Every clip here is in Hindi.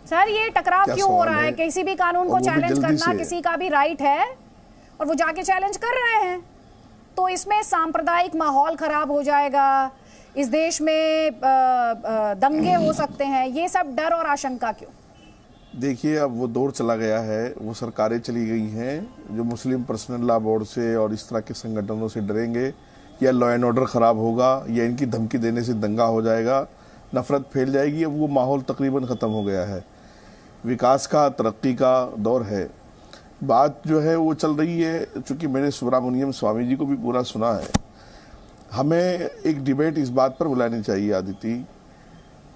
सर ये टकराव क्यों हो रहा है? किसी भी कानून को चैलेंज करना किसी का भी राइट है और वो जाके चैलेंज कर रहे हैं, तो इसमें सांप्रदायिक माहौल खराब हो जाएगा, इस देश में दंगे हो सकते हैं, ये सब डर और आशंका क्यों? देखिए, अब वो दौर चला गया है, वो सरकारें चली गई हैं जो मुस्लिम पर्सनल लॉ बोर्ड से और इस तरह के संगठनों से डरेंगे, या लॉ एंड ऑर्डर खराब होगा, या इनकी धमकी देने से दंगा हो जाएगा, नफरत फैल जाएगी। अब वो माहौल तकरीबन ख़त्म हो गया है। विकास का, तरक्की का दौर है। बात जो है वो चल रही है, चूँकि मैंने सुब्रमण्यम स्वामी जी को भी पूरा सुना है। हमें एक डिबेट इस बात पर बुलानी चाहिए आदिति,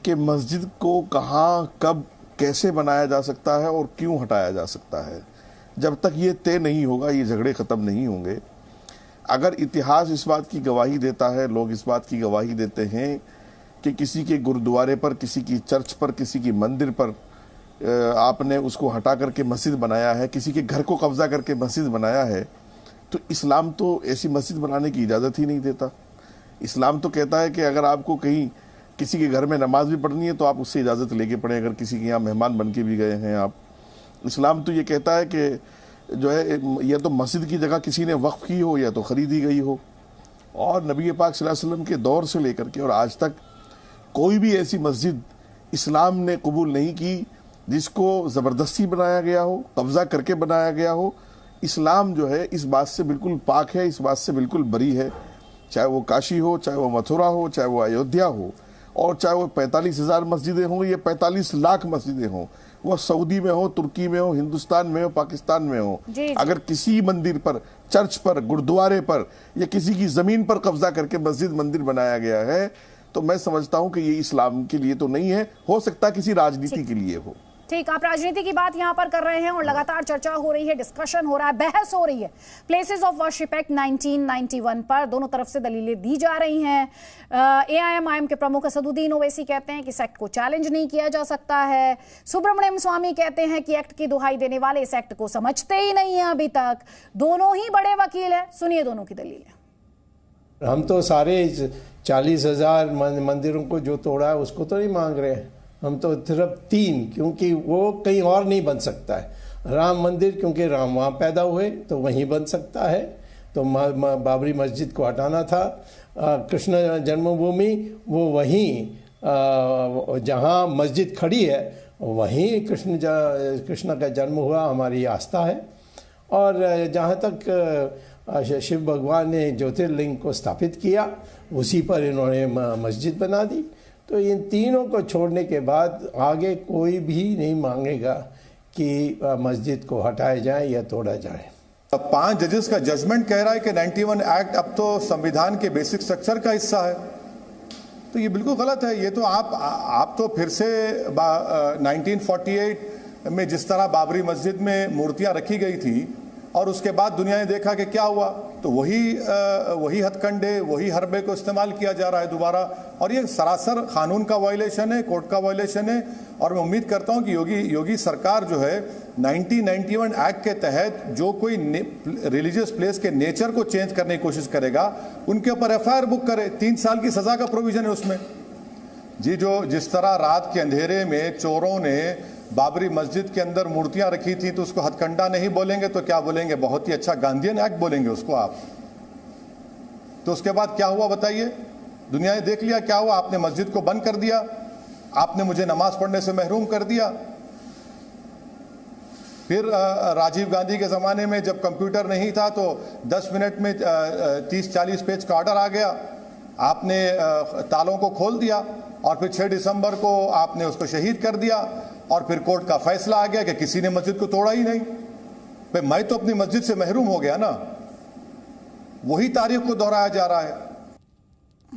कि मस्जिद को कहाँ, कब, कैसे बनाया जा सकता है और क्यों हटाया जा सकता है। जब तक ये तय नहीं होगा, ये झगड़े ख़त्म नहीं होंगे। अगर इतिहास इस बात की गवाही देता है, लोग इस बात की गवाही देते हैं कि किसी के गुरुद्वारे पर, किसी की चर्च पर, किसी की मंदिर पर आपने उसको हटा करके मस्जिद बनाया है, किसी के घर को कब्जा करके मस्जिद बनाया है, तो इस्लाम तो ऐसी मस्जिद बनाने की इजाज़त ही नहीं देता। इस्लाम तो कहता है कि अगर आपको कहीं किसी के घर में नमाज भी पढ़नी है तो आप उससे इजाज़त लेके पढ़ें, अगर किसी के यहाँ मेहमान बन के भी गए हैं आप। इस्लाम तो ये कहता है कि जो है, या तो मस्जिद की जगह किसी ने वक्फ की हो या तो ख़रीदी गई हो। और नबी पाक सल्लल्लाहु अलैहि वसल्लम के दौर से लेकर के और आज तक कोई भी ऐसी मस्जिद इस्लाम ने कबूल नहीं की जिसको ज़बरदस्ती बनाया गया हो, कब्ज़ा करके बनाया गया हो। इस्लाम जो है इस बात से बिल्कुल पाक है, इस बात से बिल्कुल बरी है। चाहे वो काशी हो, चाहे वो मथुरा हो, चाहे वो अयोध्या हो, और चाहे वो 45,000 मस्जिदें हों या 45 लाख मस्जिदें हों, वो सऊदी में हो, तुर्की में हो, हिंदुस्तान में हो, पाकिस्तान में हो, अगर किसी मंदिर पर, चर्च पर, गुरुद्वारे पर या किसी की ज़मीन पर कब्जा करके मस्जिद मंदिर बनाया गया है, तो मैं समझता हूं कि ये इस्लाम के लिए तो नहीं है। हो सकता है किसी राजनीति के लिए हो। ठीक, आप राजनीति की बात यहाँ पर कर रहे हैं और लगातार चर्चा हो रही है, डिस्कशन हो रहा है, बहस हो रही है प्लेसेस ऑफ वर्शिप एक्ट 1991 पर। दोनों तरफ से दलीलें दी जा रही हैं। एआईएम के प्रमुख असदुद्दीन ओवैसी कहते हैं कि इस एक्ट को चैलेंज नहीं किया जा सकता है। सुब्रमण्यम स्वामी कहते हैं कि एक्ट की दुहाई देने वाले इस एक्ट को समझते ही नहीं है अभी तक। दोनों ही बड़े वकील हैं, सुनिए दोनों की दलीलें। हम तो सारे 40,000 मंदिरों को जो तोड़ा है उसको तो नहीं मांग रहे हैं, हम तो सिर्फ 3, क्योंकि वो कहीं और नहीं बन सकता है। राम मंदिर, क्योंकि राम वहाँ पैदा हुए तो वहीं बन सकता है, तो बाबरी मस्जिद को हटाना था। कृष्ण जन्मभूमि, वो वहीं जहाँ मस्जिद खड़ी है वहीं कृष्ण का जन्म हुआ, हमारी आस्था है। और जहाँ तक शिव भगवान ने ज्योतिर्लिंग को स्थापित किया, उसी पर इन्होंने मस्जिद बना दी। तो इन तीनों को छोड़ने के बाद आगे कोई भी नहीं मांगेगा कि मस्जिद को हटाया जाए या तोड़ा जाए। 5 जजेस का जजमेंट कह रहा है कि 91 एक्ट अब तो संविधान के बेसिक स्ट्रक्चर का हिस्सा है, तो ये बिल्कुल गलत है। ये तो आप तो फिर से 1948 में जिस तरह बाबरी मस्जिद में मूर्तियां रखी गई थी और उसके बाद दुनिया ने देखा कि क्या हुआ, तो वही हथकंडे, वही हरबे को इस्तेमाल किया जा रहा है दोबारा। और ये सरासर कानून का वायलेशन है, कोर्ट का वायलेशन है। और मैं उम्मीद करता हूं कि योगी सरकार जो है 1991 एक्ट के तहत जो कोई रिलीजियस प्लेस के नेचर को चेंज करने की कोशिश करेगा, उनके ऊपर एफआईआर बुक करे। 3 साल की सजा का प्रोविजन है उसमें। जी, जिस तरह रात के अंधेरे में चोरों ने बाबरी मस्जिद के अंदर मूर्तियां रखी थी, तो उसको हथकंडा नहीं बोलेंगे तो क्या बोलेंगे? बहुत ही अच्छा गांधीयन एक्ट बोलेंगे उसको आप। तो उसके बाद क्या हुआ बताइए? दुनिया ने देख लिया क्या हुआ। आपने मस्जिद को बंद कर दिया, आपने मुझे नमाज पढ़ने से महरूम कर दिया। फिर राजीव गांधी के ज़माने में जब कंप्यूटर नहीं था तो 10 मिनट में 30-40 पेज का ऑर्डर आ गया, आपने तालों को खोल दिया और फिर 6 दिसंबर को आपने उसको शहीद कर दिया। और फिर कोर्ट का फैसला आ गया कि किसी ने मस्जिद को तोड़ा ही नहीं। भाई, मैं तो अपनी मस्जिद से महरूम हो गया ना। वही तारीख को दोहराया जा रहा है।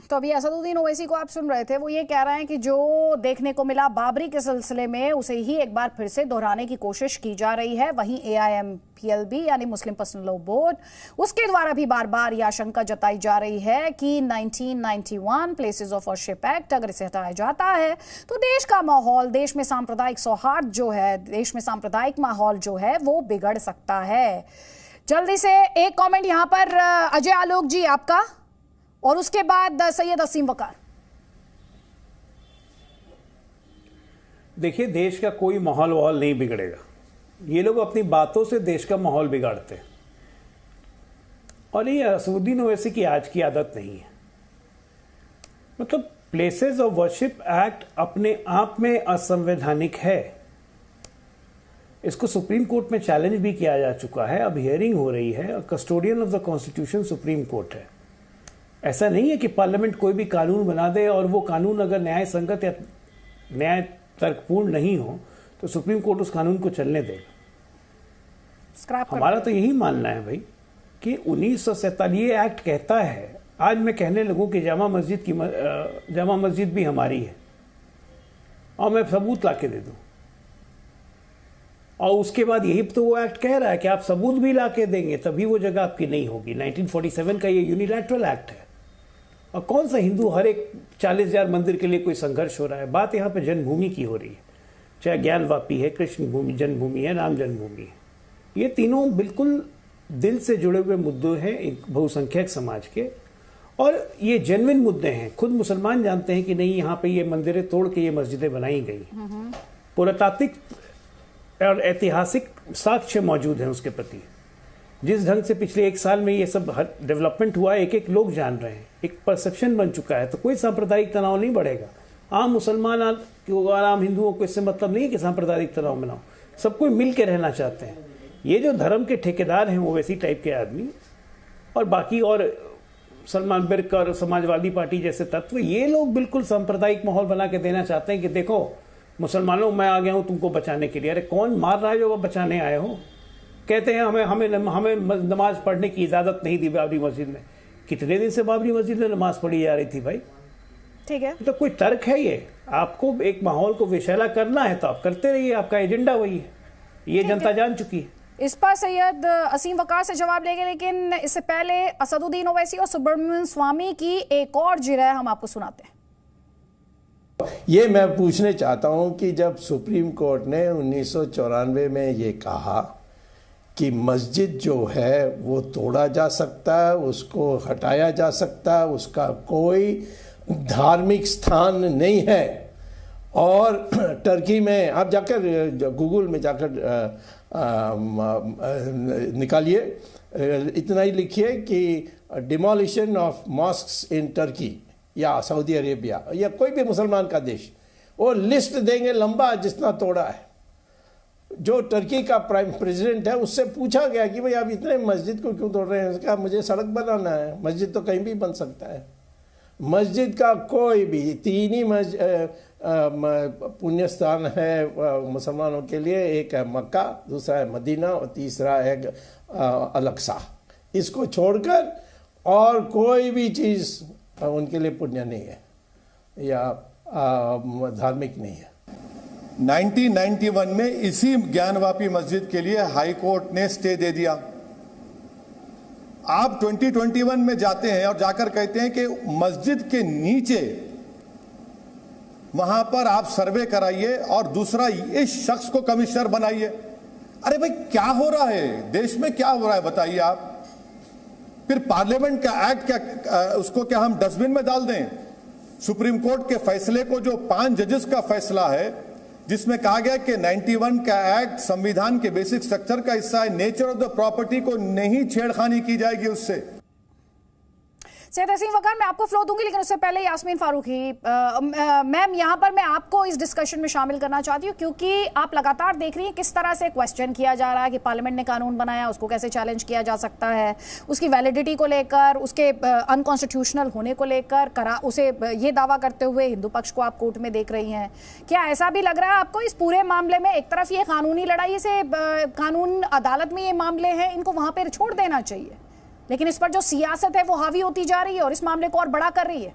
तो अभी असदुद्दीन ओवैसी को आप सुन रहे थे, वो ये कह रहे हैं कि जो देखने को मिला बाबरी के सिलसिले में उसे ही एक बार फिर से दोहराने की कोशिश की जा रही है। वहीं AIMPLB यानी मुस्लिम पर्सनल लॉ बोर्ड, उसके द्वारा भी बार बार यह आशंका जताई जा रही है कि 1991 प्लेसेस ऑफ वर्शिप एक्ट अगर इसे हटाया जाता है तो देश का माहौल, देश में सांप्रदायिक सौहार्द जो है, देश में सांप्रदायिक माहौल जो है वो बिगड़ सकता है। जल्दी से एक कॉमेंट यहाँ पर अजय आलोक जी आपका, और उसके बाद सैयद असीम वकार। देखिए, देश का कोई माहौल नहीं बिगड़ेगा। ये लोग अपनी बातों से देश का माहौल बिगाड़ते हैं, और ये असदुद्दीन ओवैसी की आज की आदत नहीं है। मतलब प्लेसेस ऑफ वर्शिप एक्ट अपने आप में असंवैधानिक है। इसको सुप्रीम कोर्ट में चैलेंज भी किया जा चुका है, अब हियरिंग हो रही है, और custodian of the constitution supreme court है। ऐसा नहीं है कि पार्लियामेंट कोई भी कानून बना दे और वो कानून अगर न्याय संगत या न्याय तर्कपूर्ण नहीं हो तो सुप्रीम कोर्ट उस कानून को चलने देगा। हमारा तो यही मानना है भाई कि 1947 एक्ट कहता है, आज मैं कहने लगूं कि जामा मस्जिद भी हमारी है और मैं सबूत लाके दे दूं, और उसके बाद यही तो वो एक्ट कह रहा है कि आप सबूत भी लाके देंगे तभी वो जगह आपकी नहीं होगी। 1947 का ये यूनिलैटरल एक्ट है, और कौन सा हिंदू हर एक 40,000 मंदिर के लिए कोई संघर्ष हो रहा है। बात यहाँ पे जन्मभूमि की हो रही है, चाहे ज्ञानवापी है, कृष्ण भूमि जन्मभूमि है, राम जन्मभूमि है। ये तीनों बिल्कुल दिल से जुड़े हुए मुद्दे हैं एक बहुसंख्यक समाज के, और ये जेन्युइन मुद्दे हैं। खुद मुसलमान जानते हैं कि नहीं, यहाँ पे ये मंदिरें तोड़ के ये मस्जिदें बनाई गई। पुरातात्विक और ऐतिहासिक साक्ष्य मौजूद हैं उसके प्रति। जिस ढंग से पिछले 1 साल में ये सब डेवलपमेंट हुआ है, एक लोग जान रहे हैं, एक परसेप्शन बन चुका है, तो कोई सांप्रदायिक तनाव नहीं बढ़ेगा। आम मुसलमान और आम हिंदुओं को इससे मतलब नहीं है कि सांप्रदायिक तनाव बनाओ, सब कोई मिल के रहना चाहते हैं। ये जो धर्म के ठेकेदार हैं वो वैसी टाइप के आदमी, और बाकी और सलमान बिर्क और समाजवादी पार्टी जैसे तत्व, ये लोग बिल्कुल सांप्रदायिक माहौल बना के देना चाहते हैं कि देखो मुसलमानों, मैं आ गया हूं तुमको बचाने के लिए। अरे कौन मार रहा है जो वो बचाने आए हो? कहते हैं हमें नमाज पढ़ने की इजाजत नहीं दी बाबरी मस्जिद में। कितने दिन से बाबरी मस्जिद में नमाज पढ़ी जा रही थी भाई? ठीक है, तो कोई तर्क है ये? आपको एक माहौल को विषैला करना है तो आप करते रहिए, आपका एजेंडा वही है, ये जनता जान चुकी है। इस पर सैयद असीम वकार से जवाब लेंगे, लेकिन इससे पहले असदुद्दीन ओवैसी और सुब्रमण्यम स्वामी की एक और जिरह हम आपको सुनाते हैं। ये मैं पूछने चाहता हूं कि जब सुप्रीम कोर्ट ने 1994 में ये कहा कि मस्जिद जो है वो तोड़ा जा सकता है, उसको हटाया जा सकता है, उसका कोई धार्मिक स्थान नहीं है, और टर्की में आप जाकर गूगल में जाकर निकालिए, इतना ही लिखिए कि demolition of mosques in Turkey या सऊदी अरेबिया या कोई भी मुसलमान का देश, वो लिस्ट देंगे लंबा जितना तोड़ा है। जो टर्की का प्राइम प्रेसिडेंट है उससे पूछा गया कि भाई आप इतने मस्जिद को क्यों तोड़ रहे हैं? उसने कहा मुझे सड़क बनाना है, मस्जिद तो कहीं भी बन सकता है। मस्जिद का कोई भी 3 ही पुण्य स्थान है मुसलमानों के लिए, एक है मक्का, दूसरा है मदीना और तीसरा है अल-अक्सा। इसको छोड़कर और कोई भी चीज़ उनके लिए पुण्य नहीं है या धार्मिक नहीं है। 1991 में इसी ज्ञानवापी मस्जिद के लिए हाई कोर्ट ने स्टे दे दिया। आप 2021 में जाते हैं और जाकर कहते हैं कि मस्जिद के नीचे वहां पर आप सर्वे कराइए और दूसरा इस शख्स को कमिश्नर बनाइए। अरे भाई क्या हो रहा है देश में, क्या हो रहा है बताइए आप? फिर पार्लियामेंट का एक्ट क्या, उसको क्या हम डस्टबिन में डाल दें? सुप्रीम कोर्ट के फैसले को, जो 5 जजेस का फैसला है जिसमें कहा गया कि 91 का एक्ट संविधान के बेसिक स्ट्रक्चर का हिस्सा है, नेचर ऑफ द प्रॉपर्टी को नहीं छेड़खानी की जाएगी उससे। सैयद असीम वकार, मैं आपको फ्लो दूंगी, लेकिन उससे पहले यास्मीन फारूकी मैम, यहाँ पर मैं आपको इस डिस्कशन में शामिल करना चाहती हूँ, क्योंकि आप लगातार देख रही हैं किस तरह से क्वेश्चन किया जा रहा है कि पार्लियामेंट ने कानून बनाया, उसको कैसे चैलेंज किया जा सकता है, उसकी वैलिडिटी को लेकर, उसके अनकॉन्स्टिट्यूशनल होने को लेकर उसे ये दावा करते हुए हिंदू पक्ष को आप कोर्ट में देख रही हैं। क्या ऐसा भी लग रहा है आपको इस पूरे मामले में एक तरफ ये कानूनी लड़ाई से, कानून अदालत में ये मामले हैं, इनको वहां पर छोड़ देना चाहिए, लेकिन इस पर जो सियासत है वो हावी होती जा रही है और इस मामले को और बड़ा कर रही है?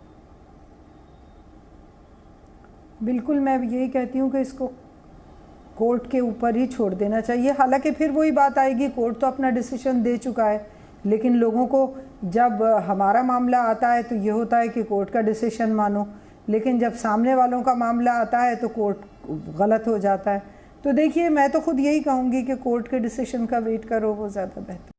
बिल्कुल, मैं यही कहती हूँ कि इसको कोर्ट के ऊपर ही छोड़ देना चाहिए। हालांकि फिर वही बात आएगी, कोर्ट तो अपना डिसीजन दे चुका है, लेकिन लोगों को जब हमारा मामला आता है तो ये होता है कि कोर्ट का डिसीजन मानो, लेकिन जब सामने वालों का मामला आता है तो कोर्ट गलत हो जाता है। तो देखिए, मैं तो खुद यही कहूँगी कि कोर्ट के डिसीजन का वेट करो, वो ज़्यादा बेहतर।